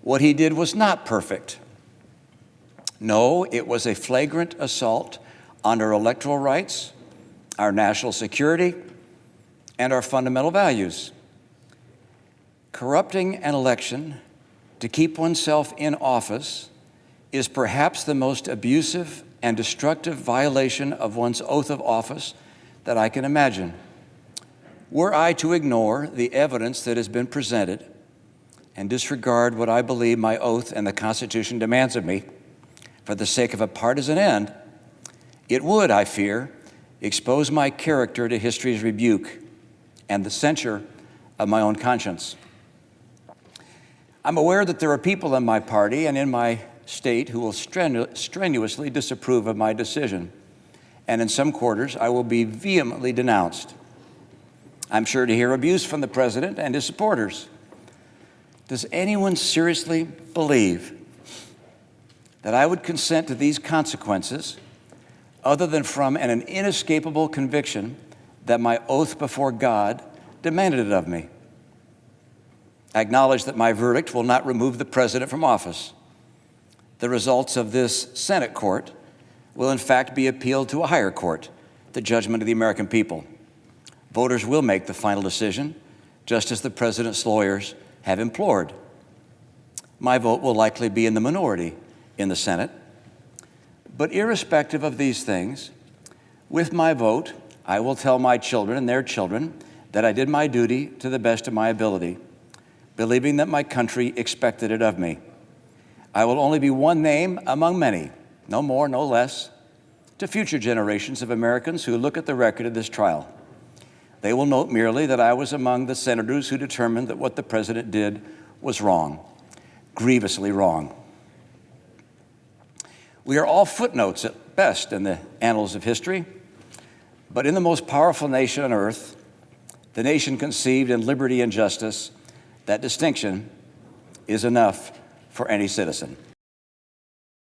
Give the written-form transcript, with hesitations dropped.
What he did was not perfect. No, it was a flagrant assault on our electoral rights, our national security, and our fundamental values. Corrupting an election to keep oneself in office is perhaps the most abusive and destructive violation of one's oath of office that I can imagine. Were I to ignore the evidence that has been presented and disregard what I believe my oath and the Constitution demands of me for the sake of a partisan end, it would, I fear, expose my character to history's rebuke and the censure of my own conscience. I'm aware that there are people in my party and in my state who will strenuously disapprove of my decision, and in some quarters I will be vehemently denounced. I'm sure to hear abuse from the president and his supporters. Does anyone seriously believe that I would consent to these consequences other than from an inescapable conviction that my oath before God demanded it of me? I acknowledge that my verdict will not remove the president from office. The results of this Senate court will in fact be appealed to a higher court, the judgment of the American people. Voters will make the final decision, just as the president's lawyers have implored. My vote will likely be in the minority in the Senate. But irrespective of these things, with my vote, I will tell my children and their children that I did my duty to the best of my ability, believing that my country expected it of me. I will only be one name among many, no more, no less, to future generations of Americans who look at the record of this trial. They will note merely that I was among the senators who determined that what the president did was wrong, grievously wrong. We are all footnotes at best in the annals of history, but in the most powerful nation on earth, the nation conceived in liberty and justice, that distinction is enough for any citizen.